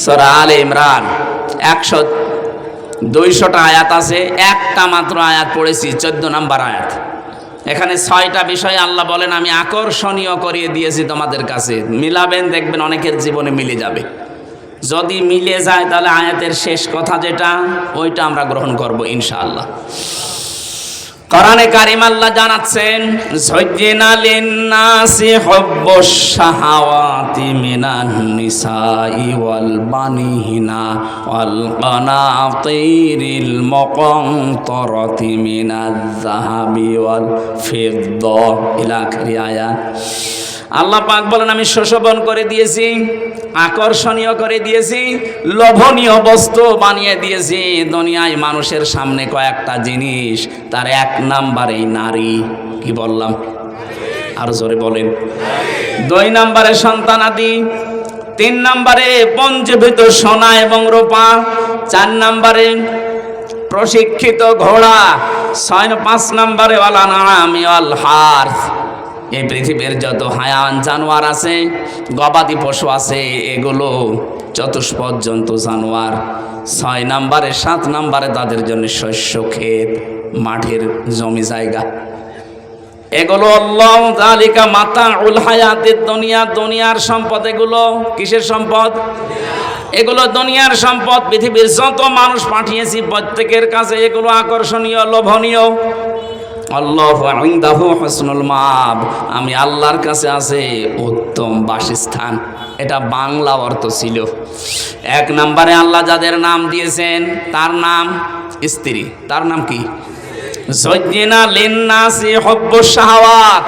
সূরা আলে ইমরান 200টা আয়াত আছে, একটা মাত্র আয়াত পড়েছি 14 নম্বর আয়াত। এখানে 6টা বিষয় আল্লাহ বলেন আমি আকর্ষণীয় করিয়ে দিয়েছি তোমাদের কাছে। মিলাবেন, দেখবেন অনেকের জীবনে মিলে যাবে। যদি মিলে যায় তাহলে আয়াতের শেষ কথা যেটা, ওইটা আমরা গ্রহণ করব ইনশাআল্লাহ। কোরআনে কারীম আল্লাহ জানাচ্ছেন, যায়্যিনা লিন-নাসি হুব্বুশ শাহাওয়াতি মিনান নিসাই ওয়াল বানিনা ওয়াল কানাতিরিল মুকানতারাতি মিনাজ যাহাবি ওয়াল ফিদ্দা ইলা আখিরি আয়াত। আল্লাহ পাক বলেন আমি শোষবন করে দিয়েছি, আকর্ষণীয় করে দিয়েছি, লোভনীয় বস্তু বানিয়ে দিয়েছি দুনিয়ায় মানুষের সামনে কয়েকটা জিনিস। তার 1 নম্বরে নারী। কি বললাম? আর জোরে বলেন। 2 নম্বরে সন্তানাদি, 3 নম্বরে পঞ্জীভূত সোনা এবং রূপা, 4 নম্বরে প্রশিক্ষিত ঘোড়া, 5 নম্বরে ওয়াল আনআমি ওয়াল হারথ। এই পৃথিবীর যত হায়ান জানোয়ার আছে, গবাদি পশু আছে, এগুলো চতুষ্পদ জন্তু জানোয়ার। 6 নম্বরে 7 নম্বরে তাদের জন্য শস্য ক্ষেত, মাঠের জমি জায়গা। এগুলো আল্লাহ যালিকা মাতাউল হায়াতিদ দুনিয়া, দুনিয়ার সম্পদ। এগুলো কিসের সম্পদ? এগুলো দুনিয়ার সম্পদ। পৃথিবীর যত মানুষ পাঠিয়েছি প্রত্যেকের কাছে এগুলো আকর্ষণীয়, লোভনীয়। আল্লাহু ইনদাহু হুসনুল মাআব, আমি আল্লাহর কাছে আছে উত্তম বাসস্থান। এটা বাংলা অর্থ ছিল। 1 নম্বরে আল্লাহ যাদের নাম দিয়েছেন তার নাম স্ত্রী। তার নাম কি? যায়্যিনা লিন-নাসি হুব্বুশ শাহাওয়াত,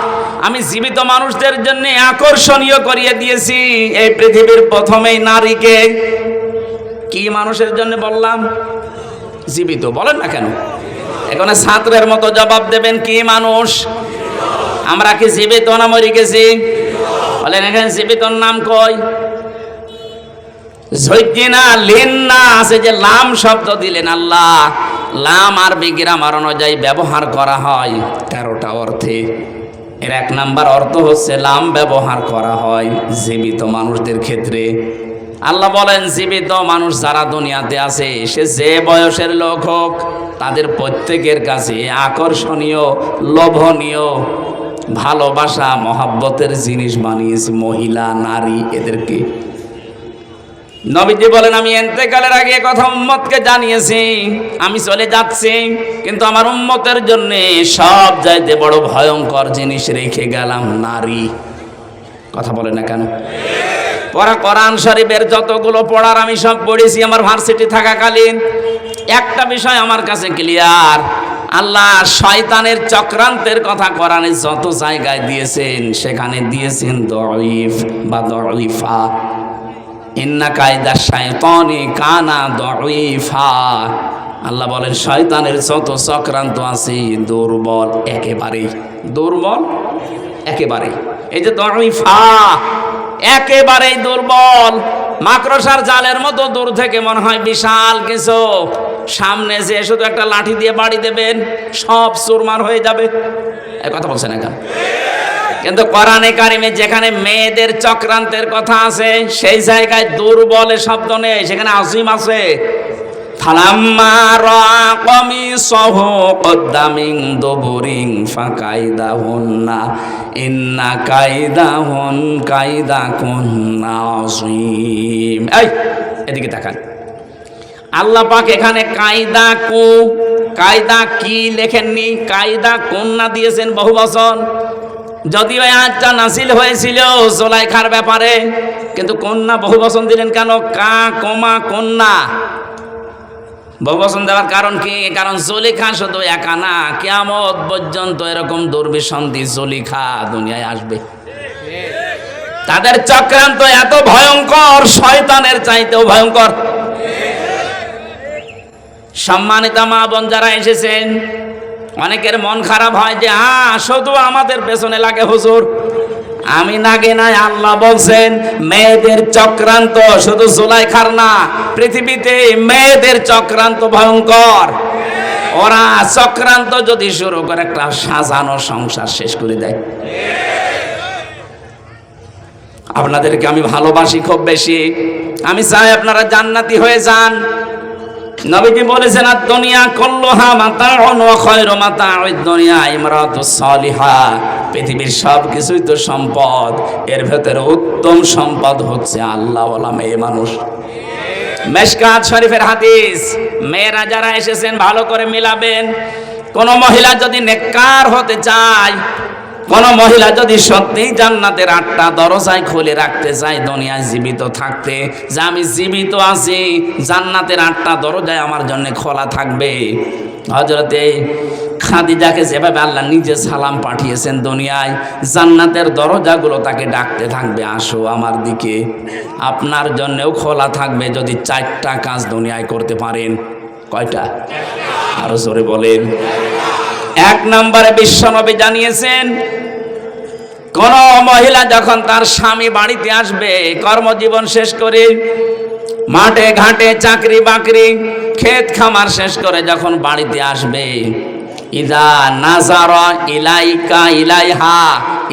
আমি জীবিত মানুষদের জন্য আকর্ষণীয় করিয়ে দিয়েছি এই পৃথিবীর প্রথমেই নারীকে। কি মানুষের জন্য বললাম? জীবিত। বলেন না কেন? এখন ছাত্রের মতো জবাব দেবেন, কি মানুষ? আমরা কি জীবিত না মরে গেছি? বলেন এখানে জীবিতর নাম কই? যায়্যিনা লিন-নাস, যে লাম শব্দ দিলেন আল্লাহ, লাম আরবি গ্রামার অনুযায়ী ব্যবহার করা হয় 13টা অর্থে। এর 1 নম্বর অর্থ হচ্ছে লাম ব্যবহার করা হয় জীবিত মানুষদের ক্ষেত্রে। আল্লাহ বলেন জীবিত মানুষ যারা দুনিয়াতে আছে, সে যে বয়সের লোক হোক, তাদের প্রত্যেকের কাছে আকর্ষণীয়, লোভনীয়, ভালোবাসা, মহাব্বতের জিনিস বানিয়েছি মহিলা, নারী, এদেরকে। নবীজি বলেন আমি ইন্তেকালের আগে কথা উম্মতকে জানিয়েছি, আমি চলে যাচ্ছি, কিন্তু আমার উম্মতের জন্য সব চাইতে বড় ভয়ঙ্কর জিনিস রেখে গেলাম, নারী। কথা বলে না কেন? পড়া কোরআন শরীফের যতগুলো পড়ার আমি সব পড়েছি আমার ভার্সিটি থাকাকালীন। একটা বিষয় আমার কাছে ক্লিয়ার, আল্লাহ শয়তানের চক্রান্তের কথা কোরআনে যত জায়গায় দিয়েছেন সেখানে দিয়েছেন দঈফ বা দঈফা। ইন্না কায়দা শাইতানি কানা দঈফা। আল্লাহ বলেন শয়তানের যত চক্রান্ত আছে দুর্বল, একেবারে দুর্বল, একেবারে। এই যে দঈফা, একেবারেই দুর্বল। মাকড়সার জালের মতো দূর থেকে মনে হয় বিশাল কিছু, সামনে যে শুধু একটা লাঠি দিয়ে বাড়ি দেবেন সব চুরমার হয়ে যাবে। এই কথা বলছেন এখন। কিন্তু কোরআনে কারিমে যেখানে মেয়েদের চক্রান্তের কথা আছে সেই জায়গায় দুর্বলের শব্দ নেই, সেখানে আজিম আছে। ফালাম্মা রাআ কামিসাহু কুদ্দা মিন দুবুরিন ফাকাইদাহুন্না ইন্না কাইদাকুন্না আযীম। এই এদিকে তাকান, আল্লাহ পাক এখানে কায়দা কি লেখেননি, কায়দা কন্যা দিয়েছেন বহুবচন। যদিও আয়াতটা নাযিল হয়েছিল জুলাইখার ব্যাপারে, কিন্তু কন্যা বহুবচন দিলেন কেন? কন্যা বহুবচন দেওয়ার কারণ কি? কারণ জুলেখা শুধু একা না, কিয়ামত পর্যন্ত এরকম দুর্বিসন্ধি জুলেখা দুনিয়ায় আসবে। তাদের চক্রান্ত এত ভয়ঙ্কর, শয়তানের চাইতেও ভয়ঙ্কর। সম্মানিত মা বোন যারা এসেছেন, অনেকের মন খারাপ হয় যে শুধু আমাদের পেছনে লাগে হুজুর। আমি নাগে নাই, আল্লাহ বলছেন মেয়েদের চক্রান্ত শুধু জুলাইখার না, পৃথিবীতে মেয়েদের চক্রান্ত ভয়ঙ্কর। ওরা চক্রান্ত যদি শুরু করে একটা সাজানো সংসার শেষ করে দেয়। আপনাদেরকে আমি ভালোবাসি খুব বেশি, আমি চাই আপনারা জান্নাতি হয়ে যান। নবীজি বলেছেন, আর দুনিয়া কুল্লুহা মাতাউন ওয়া খায়রু মাতাউদ দুনিয়া ইমরাতুস সালিহা। পৃথিবীর সব কিছুই তো সম্পদ, এর ভেতরে উত্তম সম্পদ হচ্ছে আল্লাহওয়ালা মেয়ে মানুষ। মিশকাত শরীফের হাদিস, মেয়েরা যারা এসেছেন ভালো করে মিলাবেন। কোন মহিলা যদি নেককার হতে চায়, কোন মহিলা যদি সত্যি জান্নাতের 8টা দরজায় খুলে রাখতে চায় দুনিয়ায় জীবিত থাকতে, যে আমি জীবিত আছি, জান্নাতের 8টা দরজায় আমার জন্য খোলা থাকবে। হযরতে খাদিজাকে যেভাবে আল্লাহ নিজে সালাম পাঠিয়েছেন দুনিয়ায়, জান্নাতের দরজাগুলো তাকে ডাকতে থাকবে, আসো আমার দিকে। আপনার জন্যও খোলা থাকবে যদি 4টা কাজ দুনিয়ায় করতে পারেন। কয়টা? আরো জোরে বলেন। 1 নম্বরে বিশ্বনবী জানিয়েছেন, কোন মহিলা যখন তার স্বামী বাড়িতে আসবে কর্মজীবন শেষ করে, মাঠে ঘাটে চাকরি বাকরি ক্ষেত খামার শেষ করে যখন বাড়িতে আসবে, ইদা নাজারা ইলাইকা ইলাইহা,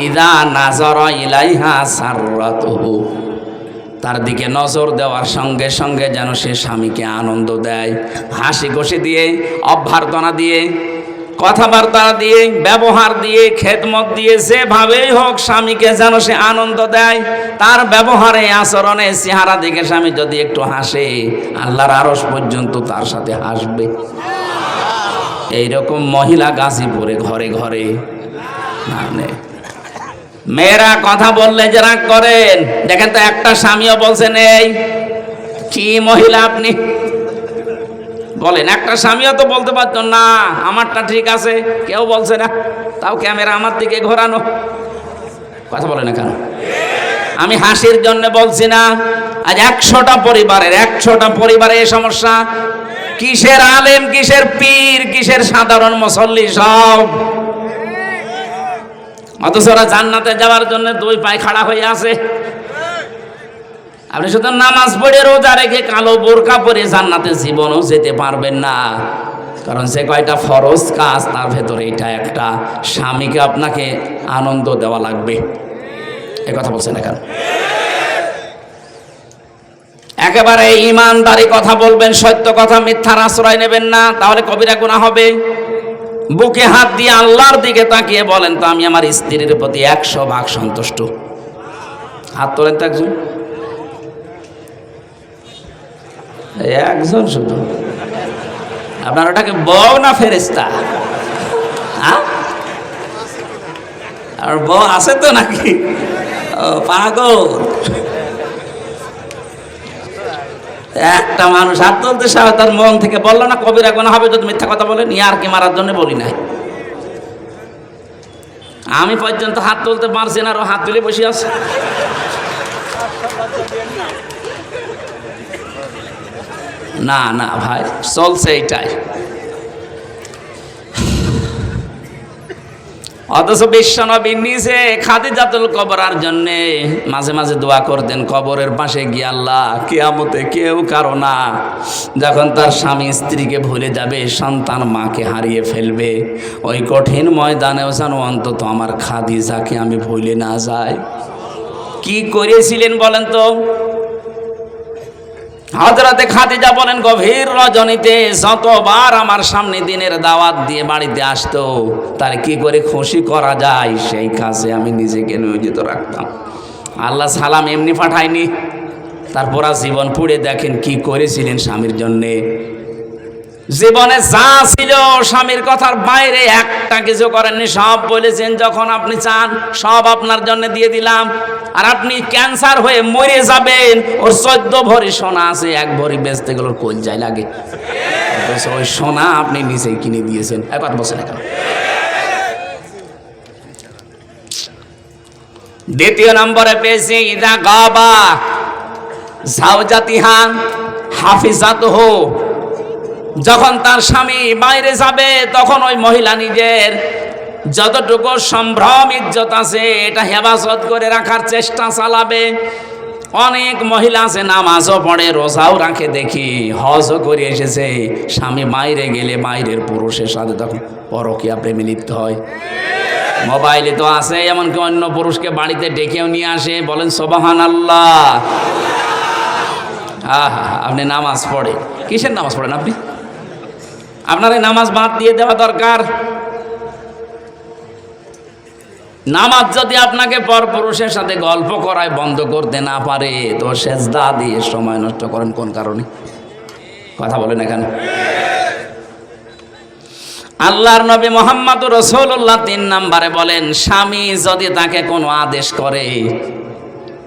ইদা নাজারা ইলাইহা সাররাতুহু, তার দিকে নজর দেওয়ার সঙ্গে সঙ্গে যেন সে স্বামীকে আনন্দ দেয়, হাসি খুশি দিয়ে, অভ্যর্থনা দিয়ে, কথাবার্তা দিয়ে, ব্যবহার দিয়ে, খেদমত দিয়ে, যেভাবেই হোক স্বামীকে যেন সে আনন্দ দেয়। তার ব্যবহারে, আচরণে, চেহারা দিকে স্বামী যদি একটু হাসে, আল্লাহর আরশ পর্যন্ত তার সাথে হাসবে। এইরকম মহিলা গাজীপুরে ঘরে ঘরে। মানে মেয়েরা কথা বললে যে রাগ করেন, দেখেন তো একটা স্বামীও বলছেন এই কি মহিলা আপনি, বলেন একটা স্বামীও তো বলতে পারতো না আমারটা ঠিক আছে, কেউ বলছে না, তাও ক্যামেরা আমার দিকে ঘোরানো। কথা বলে না কেন? আমি হাসির জন্য বলছি না, আজ 100টা পরিবারে এই সমস্যা। কিসের আলেম, কিসের পীর, কিসের সাধারণ মুসল্লি, সব। অথচ ওরা জান্নাতে যাওয়ার জন্য 2 পায়ে খাড়া হয়ে আছে। আপনি শুধু নামাজ পড়ে রোজা রেখে কালো বোরকা পরে জান্নাতে জীবনও যেতে পারবেন না, কারণ যে কয়টা ফরজ কাজ তার ভেতরে এটা একটা। স্বামীকে আপনাকে আনন্দ দেওয়া লাগবে। এ কথা বলছেন না কেন? একেবারে ইমানদারি কথা বলবেন, সত্য কথা, মিথ্যার আশ্রয় নেবেন না, তাহলে কবিরা গুনাহ হবে। বুকে হাত দিয়ে আল্লাহর দিকে তাকিয়ে বলেন তো আমি আমার স্ত্রীর প্রতি 100% সন্তুষ্ট। হাত তোলেন তো একজন শুধু। আপনার ওটাকে বউ না ফেরেশতা? আর বউ আছে তো নাকি? ও পাগল। একটা মানুষ হাত তুলতে সাহস, তার মন থেকে বললো না কবিরা গুনাহ হবে যদি মিথ্যা কথা বলেন। ইয়ার কি মারার জন্য বলি নাই, আমি পর্যন্ত হাত তুলতে পারছি না, আর ও হাত তুলে বসে আছে। না না ভাই, চলছে এইটাই। অথচ বিশ্বনবী নিজে খাদিজাতুল কুবরার জন্য মাঝে মাঝে দোয়া করতেন, কবরের পাশে গিয়ে, আল্লাহ কিয়ামতে কেউ কারো না, যখন তার স্বামী স্ত্রীকে ভুলে যাবে, সন্তান মাকে হারিয়ে ফেলবে, ওই কঠিন ময়দানেও যেন অন্তত আমার খাদিজাকে আমি ভুলে না যাই। কি করেছিলেন বলেন তো? হযরতে খাদিজা বলেন, গভীর রজনীতে যতবার আমার সামনে দিনের দাওয়াত দিয়ে বাড়িতে আসতো, তার কি করে খুশি করা যায় সেই কাজে আমি নিজেকে নিয়োজিত রাখতাম। আল্লাহ সালাম এমনি পাঠায়নি, তারপর জীবন পুড়ে দেখেন কি করেছিলেন স্বামীর জন্যে। জীবনে যা ছিল স্বামীর কথার বাইরে একটা কিছু করেননি, সব বলেছেন যখন আপনি চান সব আপনার জন্য দিয়ে দিলাম। আর আপনি ক্যান্সার হয়ে মরে যাবেন, ওর 14 ভরি সোনা আছে, 1 ভরি বেচতে গেলে ওর কলজায় লাগে, ওই সোনা আপনি নিজেই কিনে দিয়েছেন। একবার বসে না কেন? দ্বিতীয় নম্বরে পেয়েছি, ইদা গাবা জাওজাতিহা হাফিজাতুহু, যখন তার স্বামী বাইরে যাবে তখন ওই মহিলা নিজের যতটুকু সম্ভ্রম ইজ্জত আছে এটা হেফাজত করে রাখার চেষ্টা চালাবে। অনেক মহিলা আছে নামাজও পড়ে, রোজাও রাখে, দেখি হজও করে এসেছে, স্বামী বাইরে গেলে বাইরের পুরুষের সাথে তখন পরকীয়া প্রেমে লিপ্ত হয়। মোবাইলে তো আছে, এমনকি অন্য পুরুষকে বাড়িতে ডেকেও নিয়ে আসে। বলেন সুবহানাল্লাহ। আপনি নামাজ পড়ে, কিসের নামাজ পড়েন আপনি? আপনার এই নামাজ বাদ দিয়ে দেওয়া দরকার। নামাজ যদি আপনাকে পরপুরুষের সাথে গল্প করায় বন্ধ করতে না পারে, তো সেজদা দিয়ে সময় নষ্ট করেন কোন কারণে? কথা বলেন এখানে। আল্লাহর নবী মুহাম্মদুর রাসূলুল্লাহ 3 নম্বরে বলেন, স্বামী যদি তাকে কোনো আদেশ করে,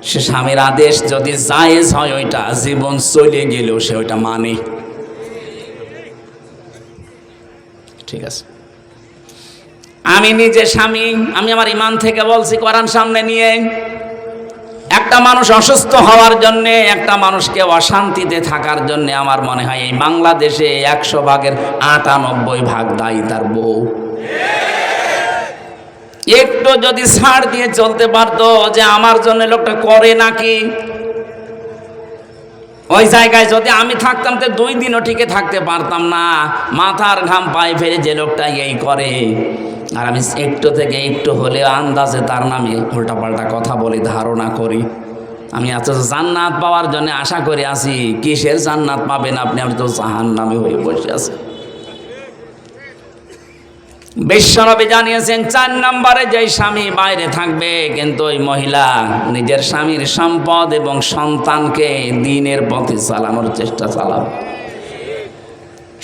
সে স্বামীর আদেশ যদি জায়েজ হয়, ওইটা জীবন চলে গেলেও সে ওইটা মানে। ঠিক আছে, আমি নিজে স্বামী, আমি আমার ইমান থেকে বলছি, কোরআন সামনে নিয়ে। একটা মানুষ অসুস্থ হওয়ার জন্যে, একটা মানুষকে অশান্তিতে থাকার জন্যে, আমার মনে হয় এই বাংলাদেশে 100 ভাগের 98 ভাগ দায়ী তার বউ। একটু যদি ছাড় দিয়ে চলতে পারতো যে আমার জন্য লোকটা করে নাকি, ওই জায়গায় যদি আমি থাকতাম তো 2 দিনও টিকে থাকতে পারতাম না। মাথার ঘাম পায়ে ফেলে যে লোকটা এই করে, আর আমি একটু থেকে একটু হলে আন্দাজে তার নামে উল্টাপাল্টা কথা বলি, ধারণা করি। আমি আজ জান্নাত পাওয়ার জন্য আশা করে আছি। কিসের জান্নাত পাবেন আপনি? আমি তো জাহান্নামে হয়ে বসে আছি। বিশ্বনবী জানিয়েছেন 4 নম্বরে যে স্বামী বাইরে থাকবে, কিন্তু ওই মহিলা নিজের স্বামীর সম্পদ এবং সন্তানকে দ্বীনের পথে চালানোর চেষ্টা চালাবে।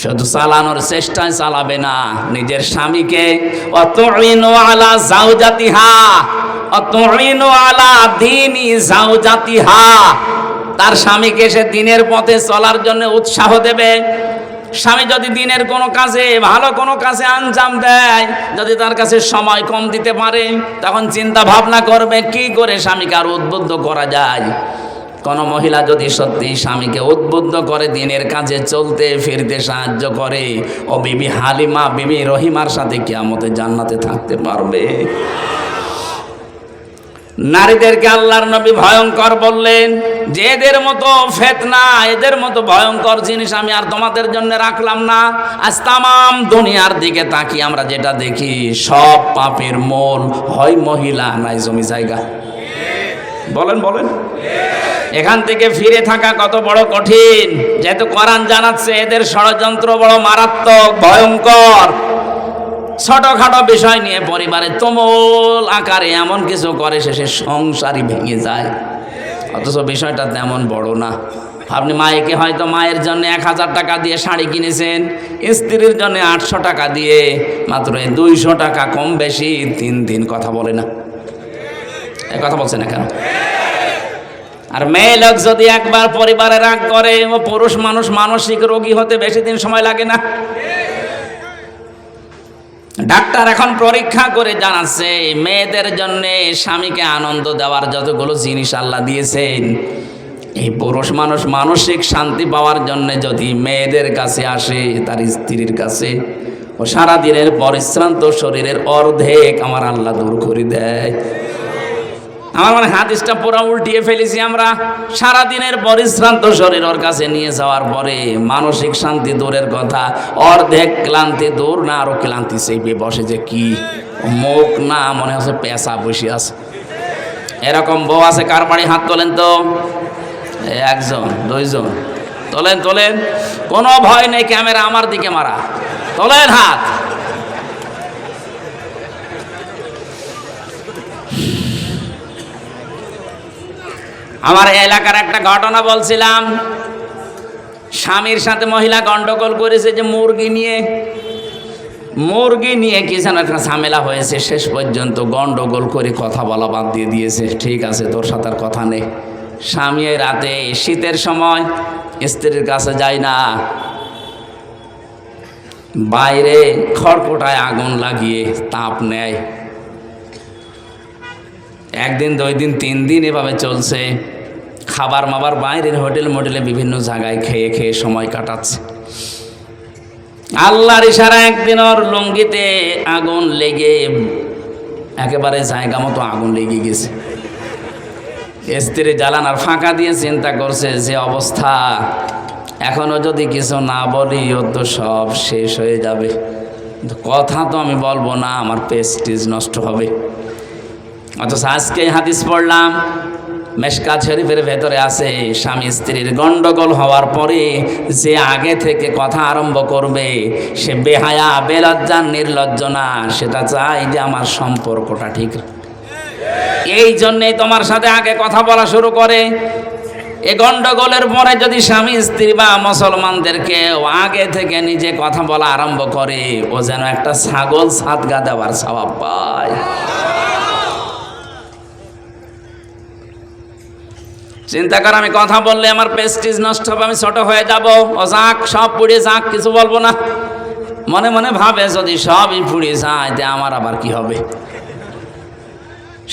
শুধু চালানোর চেষ্টায় চালাবে না, নিজের স্বামীকে অতুইনু আলা জাওজাতিহা, অতুইনু আলা দীনি জাওজাতিহা, তার স্বামীকে সে দ্বীনের পথে চলার জন্য উৎসাহ দেবে। স্বামী যদি দিনের কোনো কাজে, ভালো কোনো কাজে আঞ্জাম দেয়, যদি তার কাছে সময় কম দিতে পারে, তখন চিন্তা ভাবনা করবে কি করে স্বামীকে আরো উদ্বুদ্ধ করা যায়। কোন মহিলা যদি সত্যি স্বামীকে উদ্বুদ্ধ করে, দিনের কাজে চলতে ফিরতে সাহায্য করে, ও বিবি হালিমা, বিবি রহিমার সাথে কিয়ামতে জান্নাতে থাকতে পারবে। নারীদেরকে আল্লাহর নবী ভয়ঙ্কর বললেন যে এদের মতো ফিতনা, এদের মতো ভয়ঙ্কর জিনিস আমি আর তোমাদের জন্য রাখলাম না। আজ তামাম দুনিয়ার দিকে তাকিয়ে আমরা যেটা দেখি, সব পাপের মূল হয় মহিলা, নাই জমি জায়গা। বলেন বলেন, এখান থেকে ফিরে থাকা কত বড় কঠিন। যেহেতু কোরআন জানাচ্ছে এদের ষড়যন্ত্র বড় মারাত্মক, ভয়ঙ্কর। ছোটখাটো বিষয় নিয়ে পরিবারে তুমুল আকারে এমন কিছু করে, শেষে সংসারই ভেঙে যায়। অথচ বিষয়টা তেমন বড় না। আপনি মায়েকে হয়তো মায়ের জন্য 1000 টাকা দিয়ে শাড়ি কিনেছেন, স্ত্রীর জন্য 800 টাকা দিয়ে, মাত্র 200 টাকা কম বেশি 3 দিন কথা বলে না। এ কথা বলছে না কেন? আর মেয়ে লোক যদি একবার পরিবারে রাগ করে, ও পুরুষ মানুষ মানসিক রোগী হতে বেশি দিন সময় লাগে না। ডাক্তার এখন পরীক্ষা করে জানাচ্ছে, মেয়েদের জন্য স্বামীকে আনন্দ দেওয়ার যতগুলো জিনিস আল্লাহ দিয়েছেন, এই পুরুষ মানুষ মানসিক শান্তি পাওয়ার জন্য যদি মেয়েদের কাছে আসে, তার স্ত্রীর কাছে, ও সারাদিনের পরিশ্রান্ত শরীরের অর্ধেক আমার আল্লাহ দূর করে দেয়। আমার মানে হাদিসটা পুরো উল্টিয়ে ফেলেছি আমরা। সারাদিনের পরিশ্রান্ত শরীর ওর কাছে নিয়ে যাওয়ার পরে মানসিক শান্তি দূরের কথা, অর্ধেক ক্লান্তি দূর না, আরো ক্লান্তি চেপে বসে। যে কি মুখ না, মনে হচ্ছে পেশা বসে আছে। এরকম বউ আছে কার বাড়ি? হাত তোলেন তো। 1 জন 2 জন তোলেন তোলেন, কোনো ভয় নেই, ক্যামেরা আমার দিকে মারা। তোলেন হাত। আমার এলাকার একটা ঘটনা বলছিলাম। স্বামীর সাথে মহিলা গন্ডগোল করেছে যে মুরগি নিয়ে কি যেন একটা ঝামেলা হয়েছে। শেষ পর্যন্ত গন্ডগোল করে কথা বলা বাদ দিয়ে দিয়েছে। ঠিক আছে, তোর সাথে আর কথা নেই। স্বামী রাতে শীতের সময় স্ত্রীর কাছে যায় না, বাইরে খড়কুটায় আগুন লাগিয়ে তাপ নেয়। 1 দিন 2 দিন 3 দিন এভাবে চলছে। খাবার মাবার বাইরের হোটেল মোটেলে বিভিন্ন জায়গায় খেয়ে খেয়ে সময় কাটাচ্ছে। আল্লাহর ইশারা একদিন ওর লুঙ্গিতে আগুন লেগে একেবারে জায়গা মতো আগুন লেগে গেছে। স্ত্রী জ্বালানার ফাঁকা দিয়ে চিন্তা করছে যে অবস্থা, এখনো যদি কিছু না বলি ওর তো সব শেষ হয়ে যাবে। কথা তো আমি বলবো না, আমার প্রেস্টিজ নষ্ট হবে। অথচ আজকে হাদিস পড়লাম, মেশকাত শরীফের ভেতরে আছে, স্বামী স্ত্রীর গন্ডগোল হওয়ার পরে যে আগে থেকে কথা আরম্ভ করবে সে বেহায়া, বেলজ্জা, নির্লজ্জ না, সেটা চাই যে আমার সম্পর্কটা ঠিক। এই জন্যেই তোমার সাথে আগে কথা বলা শুরু করে। এ গন্ডগোলের পরে যদি স্বামী স্ত্রী বা মুসলমানদেরকে আগে থেকে নিজে কথা বলা আরম্ভ করে, ও যেন একটা ছাগল সাদগা দেওয়ার সওয়াব পায়। চিন্তা কর, আমি কথা বললে আমার প্রেস্টিজ নষ্ট হবে, আমি ছোট হয়ে যাব, ও যাক সব পুড়ে যাক, কিছু বলবো না। মনে মনে ভাবে যদি সবই পুড়ে যায় তে আমার আবার কি হবে।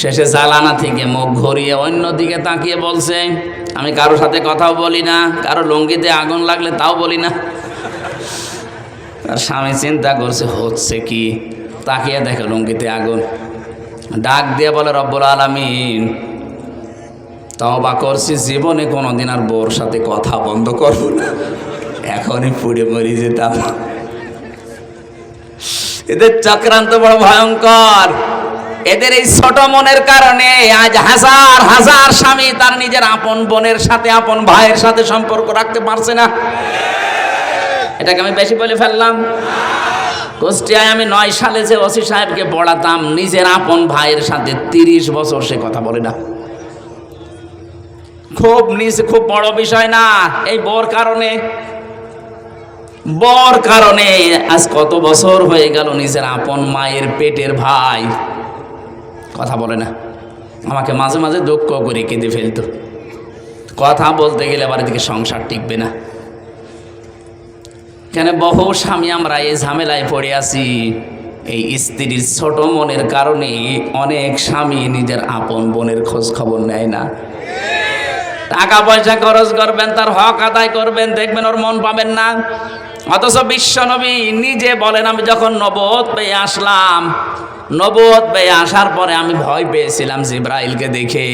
শেষে জালানা থেকে মুখ ঘুরিয়ে অন্যদিকে তাকিয়ে বলছে, আমি কারোর সাথে কথাও বলি না, কারো লুঙ্গিতে আগুন লাগলে তাও বলি না। আর স্বামী চিন্তা করছে হচ্ছে কি, তাকিয়ে দেখে লুঙ্গিতে আগুন। ডাক দিয়ে বলে, রব্বুল আলামিন, তওবা করছি, জীবনে কোনোদিন আর বউর সাথে কথা বন্ধ করবো না, এখনই পুড়ে মরি যেতাম। এদের চক্রান্ত বড় ভয়ঙ্কর। এদের এই ছোট মনের কারণে আজ হাজার হাজার স্বামী তার নিজের আপন বোনের সাথে, আপন ভাইয়ের সাথে সম্পর্ক রাখতে পারছে না। এটাকে আমি বেশি বলে ফেললাম? কুষ্টিয়ায় আমি 9 সালে যে ওসি সাহেবকে পড়াতাম, নিজের আপন ভাইয়ের সাথে 30 বছর সে কথা বলে না। খুব বড় বিষয় না, এই বর কারণে আজ কত বছর হয়ে গেল নিজের আপন মায়ের পেটের ভাই কথা বলে না। আমাকে মাঝে মাঝে দুঃখ করে কেঁদে ফেলতো। কথা বলতে গেলে আবার এদিকে সংসার টিকবে না। কেন বহু স্বামী আমরা এই ঝামেলায় পড়ে আছি, এই স্ত্রীর ছোট মনের কারণে অনেক স্বামী নিজের আপন বোনের খোঁজ খবর নেয় না। টাকা পয়সা খরচ করবেন, তার হক আদায় করবেন, দেখবেন ওর মন পাবেন না। অথচ বিশ্বনবী নিজে বলেন, আমি যখন নবুয়ত পেয়ে আসলাম, নবুয়ত পেয়ে আসার পরে আমি ভয় পেয়েছিলাম জিবরাইলকে দেখে।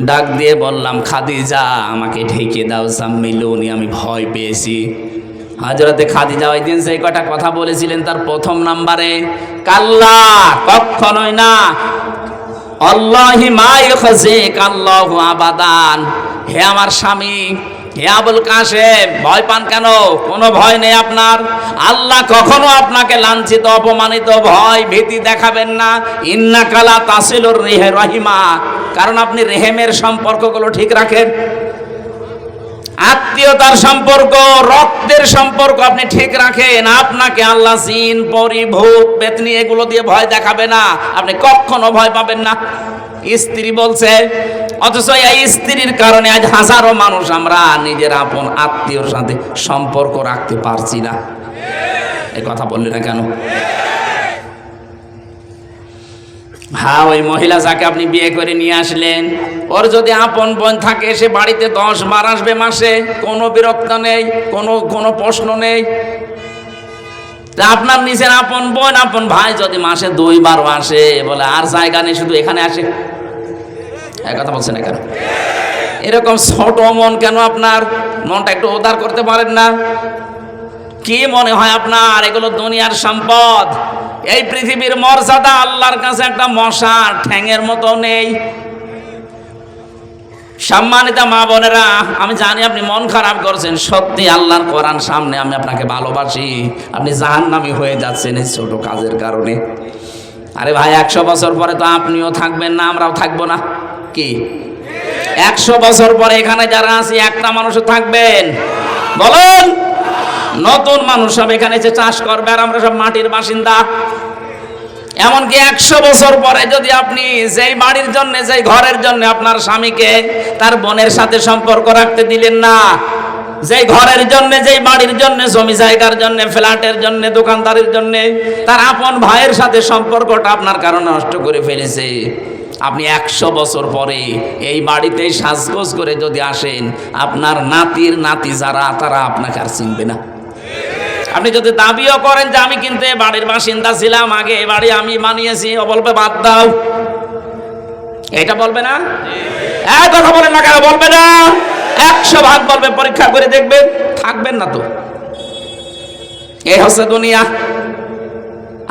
ডাক দিয়ে বললাম, খাদিজা আমাকে ঢেকে দাও, জাম্মিলুনি, আমি ভয় পেয়েছি। হযরতে খাদিজা ওই দিন সেই কটা কথা বলেছিলেন তার প্রথম নাম্বারে, কাল্লা, কখনোই না, আল্লাহি মা ইউখজিক আল্লাহু আবাদান। হে আমার স্বামী, হে আবুল কাসেম, ভয় পান কেন? কোনো ভয় নেই আপনার। আল্লাহ কখনো আপনাকে লাঞ্ছিত, অপমানিত, ভয় ভীতি দেখাবেন না। ইন্নাকা লা তাসিলুর রাহিমা, কারণ আপনি রেহেমের সম্পর্কগুলো ঠিক রাখেন। আত্মীয়তার সম্পর্ক, রক্তের সম্পর্ক আপনি ঠিক রাখেন। আপনাকে আল্লাহ জিন, পরি, ভূত, পেতনি এগুলো দিয়ে ভয় দেখাবে না, আপনি কখনো ভয় পাবেন না। স্ত্রী বলছে, অথচ এই স্ত্রীর কারণে আজ হাজারো মানুষ আমরা নিজের আপন আত্মীয়র সাথে সম্পর্ক রাখতে পারছি না। এই কথা বললি না কেন? হ্যাঁ, ওই মহিলা যাকে আপনি বিয়ে করে নিয়ে আসলেন, ওর যদি আপন বোন থাকে, সে বাড়িতে 10 বার আসবে মাসে, কোনো বিরক্ত নেই, কোনো প্রশ্ন নেই। আপনার নিজের আপন বোন, আপন ভাই যদি মাসে 2 বার আসে, বলে আর জায়গা নেই, শুধু এখানে আসে, এই কথা বলছেন না কেন? এরকম ছোট মন কেন আপনার? মনটা একটু উদার করতে পারেন না? কি মনে হয় আপনার এগুলো দুনিয়ার সম্পদ? এই পৃথিবীর মর্যাদা আল্লাহর কাছে একটা মশার ঠ্যাঙের মতো নেই। সম্মানিত মা বোনেরা, আমি জানি আপনি মন খারাপ করছেন, সত্যি আল্লাহর কোরআন সামনে আমি আপনাকে ভালোবাসি, আপনি জাহান্নামী হয়ে যাচ্ছেন এই ছোট কাজের কারণে। আরে ভাই, 100 বছর পরে তো আপনিও থাকবেন না, আমরাও থাকবো না। কি 100 বছর পরে এখানে যারা আছি একটা মানুষও থাকবেন? বলুন। নতুন মানুষ সব এখানে এসে চাষ করবে, আর আমরা সব মাটির বাসিন্দা। এমনকি 100 বছর পরে যদি আপনি যেই বাড়ির জন্য, যেই ঘরের জন্য আপনার স্বামীকে তার বোনের সাথে সম্পর্ক রাখতে দিলেন না, যেই ঘরের জন্য, যেই বাড়ির জন্য, জমি জায়গার জন্য, ফ্ল্যাটের জন্য, দোকানদারির জন্য তার আপন ভাইয়ের সাথে সম্পর্কটা আপনার কারণে নষ্ট করে ফেলেছে, আপনি 100 বছর পরে এই বাড়িতে সাজগোজ করে যদি আসেন, আপনার নাতির নাতি যারা, তারা আপনাকে আর চিনবে না। আপনি যদি দাবিও করেন যে আমি কিন্তু এই বাড়ির বাসিন্দা ছিলাম, আগে এই বাড়ি আমি বানিয়েছি, ও বলবে বাদ দাও। এটা বলবে না? এক কথা বলেন না কেন? বলবে না? 100 ভাগ বলবে, পরীক্ষা করে দেখবেন, থাকবেন না তো। এই হচ্ছে দুনিয়া।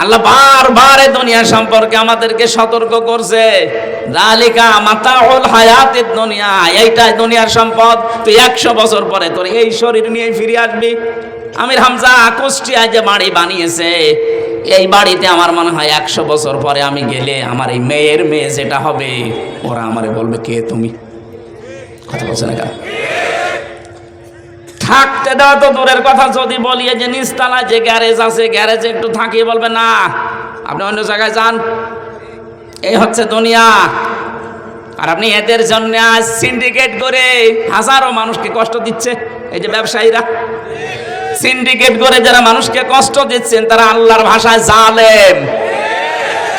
আল্লাহ বারবার এই দুনিয়া সম্পর্কে আমাদেরকে সতর্ক করছে, যালিকা মাতাউল হায়াতিদ দুনিয়া, এইটাই দুনিয়ার সম্পদ। তুই 100 বছর পরে তোর এই শরীর নিয়ে ফিরে আসবি। আমির হামজা কুষ্টিয়ায় যে বাড়ি বানিয়েছে, এই বাড়িতে আমার মনে হয় 100 বছর পরে আমি গেলে আমার এই মেয়ের মেয়ে যেটা হবে, ওরা আমারে বলবে কে তুমি? কথা বলছে না কেন? থাকতে দেওয়া তো দূরের কথা, যদি বলি যে নিচতলায় যে গ্যারেজ আছে, গ্যারেজে একটু থাকি, বলবে না আপনি অন্য জায়গায় যান। এই হচ্ছে দুনিয়া। আর আপনি এদের জন্য আজ সিন্ডিকেট করে হাজারো মানুষকে কষ্ট দিচ্ছে। এই যে ব্যবসায়ীরা সিন্ডিকেট করে যারা মানুষকে কষ্ট দিচ্ছেন, তারা আল্লাহর ভাষায় জালেম।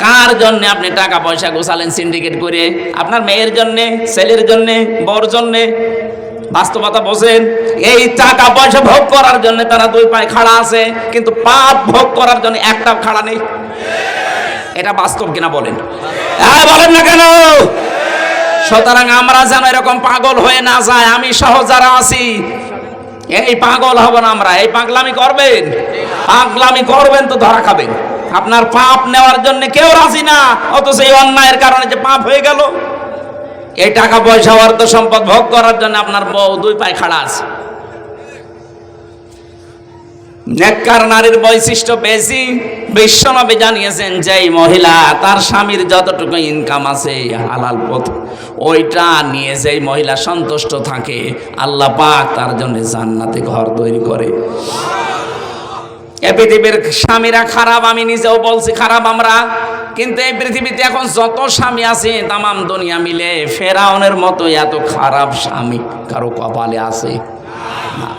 কার জন্য আপনি টাকা পয়সা গোছালেন সিন্ডিকেট করে? আপনার মেয়ের জন্য, ছেলের জন্য, বউর জন্য? বাস্তবতা বোঝেন। এই টাকা পয়সা ভোগ করার জন্য তারা দুই পায়ে খাড়া আছে, কিন্তু পাপ ভোগ করার জন্য একটা খাড়া নেই। এটা বাস্তব কিনা বলেন? হ্যাঁ বলেন না কেন? সুতরাং আমরা যেন এরকম পাগল হয়ে না যায়, আমি সহ যারা আছি এই পাগল হব না আমরা। এই পাগলামি করবেন, পাগলামি করবেন তো ধরা খাবেন। আপনার পাপ নেওয়ার জন্য কেউ রাজি না, অথচ এই অন্যায়ের কারণে যে পাপ হয়ে গেল। এই টাকা পয়সা অর্থ সম্পদ ভোগ করার জন্য আপনার বউ দুই পায়ে খাড়া আছে। নেককার নারীর বৈশিষ্ট্য বেশি। বিশ্বনবী জানিয়েছেন, যেই মহিলা তার স্বামীর যতটুকু ইনকাম আছে হালাল পথ, ওইটা নিয়ে যেই মহিলা সন্তুষ্ট থাকে, আল্লাহ পাক তার জন্য জান্নাতে ঘর তৈরি করে। এই পৃথিবীর স্বামীরা খারাপ, আমি নিজেও বলছি খারাপ আমরা, কিন্তু এই পৃথিবীতে এখন যত স্বামী আছে তামাম দুনিয়া মিলে ফেরাউনের মতো এত খারাপ স্বামী কারো কপালে আছে না।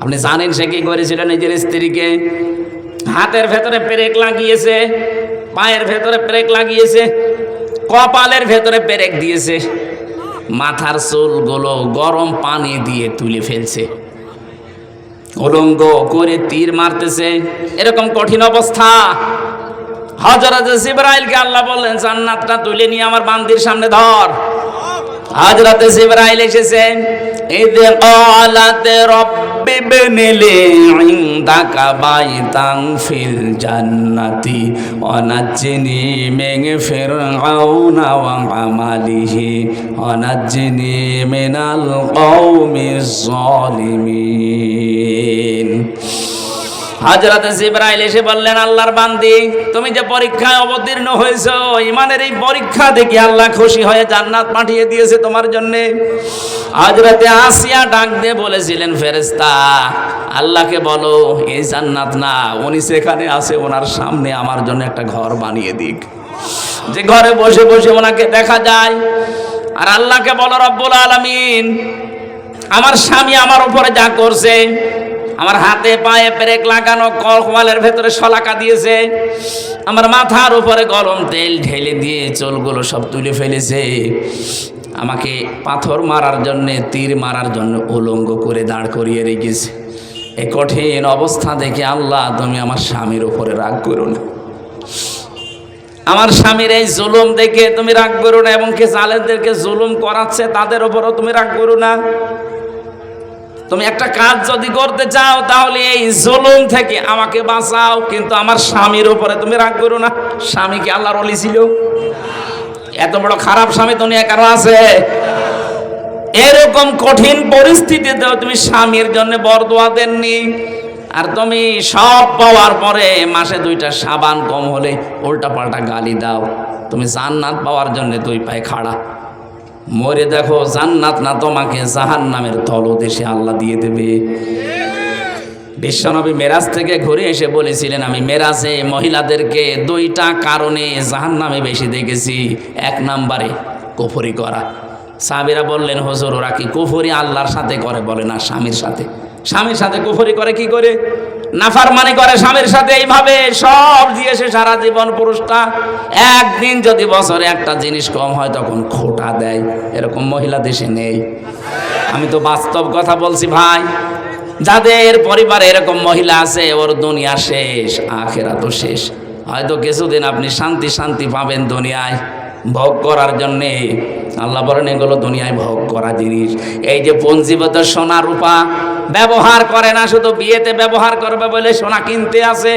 আপনি জানেন সে কি করেছিল? নিজের স্ত্রীকে হাতের ভেতরে পেরেক লাগিয়েছে, পায়ের ভেতরে পেরেক লাগিয়েছে, কপালের ভেতরে পেরেক দিয়েছে, মাথার চুলগুলো গরম পানি দিয়ে তুলে ফেলছে, উলঙ্গ করে তীর মারতেছে। এরকম কঠিন অবস্থা। হযরত জিবরাইলকে আল্লাহ বললেন, জান্নাতটা তুলে নিয়ে আমার বান্দির সামনে ধর। হযরত জিবরাইল এসেছেন, ইয ক্বালাত রাব্বি ইবনি লি ইনদাকা বাইতান ফিল জান্নাতি ওয়া নাজ্জিনি মিন ফিরআউনা ওয়া আমালিহি ওয়া নাজ্জিনি মিনাল কওমিজ জালিমিন। হযরত জিবরাইল এসে বললেন, আল্লাহর বান্দি, তুমি যে পরীক্ষায় অবতীর্ণ হয়েছো, ঈমানের এই পরীক্ষা দেখে আল্লাহ খুশি হয়ে জান্নাত পাঠিয়ে দিয়েছে তোমার জন্য। হযরতে আসিয়া ডাক দিয়ে বলেছিলেন, ফেরেশতা আল্লাহকে বলো এই জান্নাত না, উনি সেখানে আছে, ওনার সামনে আমার জন্য একটা ঘর বানিয়ে দিক, যে ঘরে বসে বসে ওনাকে দেখা যায়। আর আল্লাহকে বলো, রব্বুল আলামিন, আমার স্বামী আমার উপরে যা করছে, আমার হাতে পায়ে পেরেক লাগানো, কপালের ভেতরে শলাকা দিয়েছে, আমার মাথার উপরে গরম তেল ঢেলে দিয়ে চুলগুলো সব তুলে ফেলেছে, আমাকে পাথর মারার জন্য, তীর মারার জন্য উলঙ্গ করে দাঁড় করিয়ে রেখেছে। এই কঠিন অবস্থা দেখে আল্লাহ তুমি আমার স্বামীর উপরে রাগ করো না, আমার স্বামীর এই জুলুম দেখে তুমি রাগ করো না, এবং কে জালেমদেরকে জুলুম করাচ্ছে তাদের উপরও তুমি রাগ করো না। তুমি একটা কাজ যদি করতে চাও তাহলে এই জুলুম থেকে আমাকে বাঁচাও, কিন্তু আমার স্বামীর উপরে তুমি রাগ করো না। স্বামী কি আল্লাহর ওলি ছিল? এত বড় খারাপ স্বামী দুনিয়া কারো আছে? এরকম কঠিন পরিস্থিতিতেও তুমি স্বামীর জন্য বরদোয়া দেননি, আর তুমি সব পাওয়ার পরে মাসে 2টা সাবান কম হলে উল্টা পাল্টা গালি দাও। তুমি জান্নাত পাওয়ার জন্য 2 পায়ে খাড়া। মরে দেখো, জান্নাত না তোমাকে জাহান্নামের তলদেশে আল্লাহ দিয়ে দেবে। বিশ্বনবী মেরাজ থেকে ঘুরে এসে বলেছিলেন, আমি মেরাজে মহিলাদেরকে 2টা কারণে জাহান্নামে বেশি দেখেছি। 1 নম্বরে কুফরি করা। সাহাবীরা বললেন, হুজুর ওরা কি কুফরি আল্লাহর সাথে করে? বলে না, স্বামীর সাথে। স্বামীর সাথে কুফরি করে কি করে? নাফরমানি করে স্বামীর সাথে, এইভাবে সব দিয়েছে সারা জীবন পুরুষটা। একদিন যদি বছরে একটা জিনিস কম হয় তখন খোটা দেয়। এরকম মহিলা দেশে নেই। আমি তো বাস্তব কথা বলছি ভাই। যাদের পরিবারে এরকম মহিলা আছে, ওর দুনিয়া শেষ, আখিরাতও শেষ। হয়তো কিছুদিন আপনি শান্তি শান্তি পাবেন দুনিয়ায় ভোগ করার জন্যে। আল্লাহ বলেন এগুলো দুনিয়ায় ভোগ করা জিনিস। এই যে পঞ্জীবত সোনা রূপা ব্যবহার করে না, শুধু বিয়েতে ব্যবহার করবে বলে সোনা কিনতে আসে।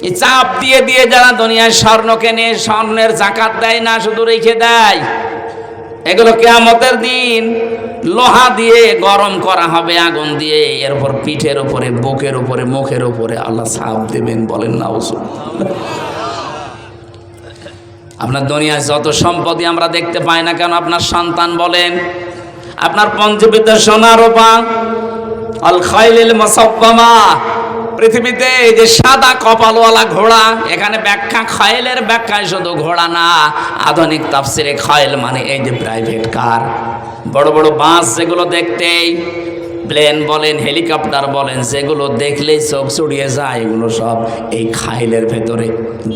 এই চাপ দিয়ে দিয়ে যারা দুনিয়ায় স্বর্ণ কেনে, স্বর্ণের জাকাত দেয় না, শুধু রেখে দেয়। এগুলো কিয়ামতের দিন লোহা দিয়ে গরম করা হবে আগুন দিয়ে, এরপর পিঠের উপরে, বুকের উপরে, মুখের উপরে আল্লাহ চাপ দেবেন। বলেন না আপনার দুনিয়ায় যত সম্পত্তি আমরা দেখতে পাই না কেন, আপনার সন্তান বলেন, আপনার পঞ্জীবিত সোনা রূপা, আল খাইলিল মুসাফফামা, পৃথিবীতে এই যে সাদা কপালওয়ালা ঘোড়া, এখানে ব্যাখ্যা খাইলের ব্যাখ্যায় শুধু ঘোড়া না, আধুনিক তাফসিরে খাইল মানে এই যে প্রাইভেট কার, বড় বড় বাস যেগুলো দেখতেই, প্লেন বলেন, হেলিকপ্টার বলেন, যেগুলো দেখলেই চোখ চড়িয়ে যায়, এগুলো সব এই খাইলের ভেতরে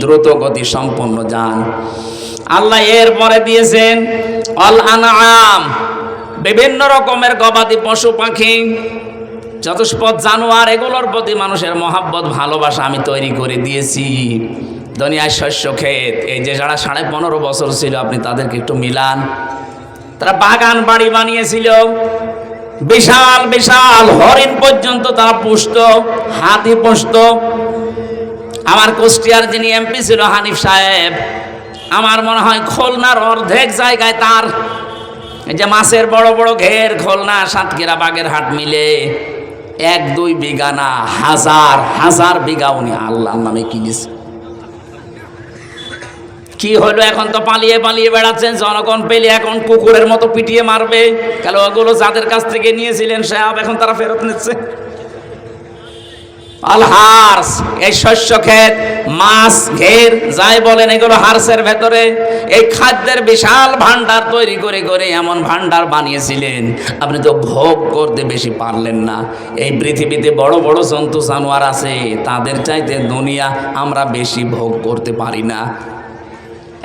দ্রুত গতি সম্পন্ন যান। আল্লাহ এরপরে দিয়েছেন অল আনআম, বিভিন্ন রকমের গবাদি পশু পাখি, চতুষ্পদ জানোয়ার, এগুলোর প্রতি মানুষের মহাব্বত ভালোবাসা আমি তৈরি করে দিয়েছি। দুনিয়ায় শস্য ক্ষেত, এই যে যারা 15.5 বছর ছিল, আপনি তাদেরকে একটু মিলান, তারা বাগান বাড়ি বানিয়েছিল, বিশাল বিশাল হরিণ পর্যন্ত তারা পুষত, হাতি পুষত। আমার কুষ্টিয়ার যিনি এমপি ছিল হানিফ সাহেব, আমার মনে হয় খুলনার অর্ধেক জায়গায় তার এই যে মাছের বড় বড় ঘের, খুলনা, সাতক্ষীরা, বাগেরহাট মিলে 1-2 বিঘা না, হাজার হাজার বিঘা উনি আল্লাহর নামে কিনেছে। কি হলো, এখন তো পালিয়ে পালিয়ে বেড়াচ্ছেন, জনগণ পেলে এখন কুকুরের মতো পিটিয়ে মারবে। কারণ ওগুলো যাদের কাছ থেকে নিয়েছিলেন সাহেব, এখন তারা ফেরত নিচ্ছে। আল হার্স, এই শস্য ক্ষেত, মাছ, ঘের, যাই বলেন, এগুলো হার্সের ভেতরে এই খাদ্যের বিশাল ভান্ডার তৈরি করে করে এমন ভান্ডার বানিয়েছিলেন, আপনি তো ভোগ করতে বেশি পারলেন না। এই পৃথিবীতে বড় বড় জন্তু জানোয়ার আছে, তাদের চাইতে দুনিয়া আমরা বেশি ভোগ করতে পারি না।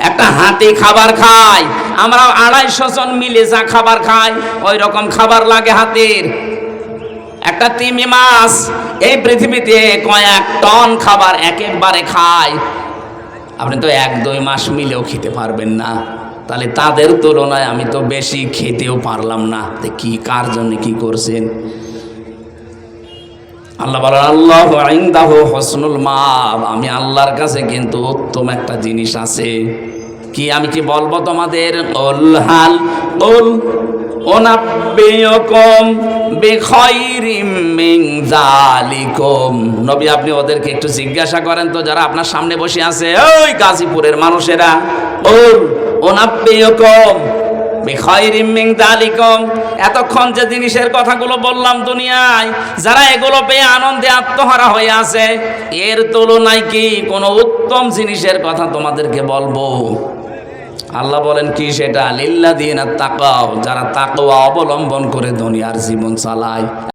একটা হাতি খাবার খায়, আমরা 250 জন মিলে যা খাবার খাই, ওই রকম খাবার লাগে হাতির। একটা তিমি মাছ এই পৃথিবীতে কয়েক টন খাবার একবারে খায়, আপনি তো 1-2 মাস মিলেও খেতে পারবেন না। তাহলে তাদের তুলনায় আমি তো বেশি খেতেও পারলাম না। কি, কার জন্য কি করছেন? আল্লাহ বলেন আল্লাহু ইনদাহু হুসনুল মাআব, আমি আল্লাহর কাছে কিন্তু উত্তম একটা জিনিস আছে। কি, আমি কি বলবো তোমাদের? উল হাল উল উনাব্বিয়ুকুম বিখাইরিম মিন যালিকুম, নবী আপনি ওদেরকে একটু জিজ্ঞাসা করেন তো, যারা আপনার সামনে বসে আছে, ওই গাজীপুরের মানুষেরা, উল উনাব্বিয়ুকুম বিখাইরিম মিন যালিকুম, এতক্ষণ যে জিনিসের কথাগুলো বললাম দুনিয়ায়, যারা এগুলো পেয়ে আনন্দে আত্মহারা হয়ে আছে, এর তুলনায় কি কোনো উত্তম জিনিসের কথা তোমাদেরকে বলবো? আল্লাহ বলেন কি সেটা? লিল্লাযিনা তাকাও, যারা তাকওয়া অবলম্বন করে দুনিয়ার জীবন চালায়।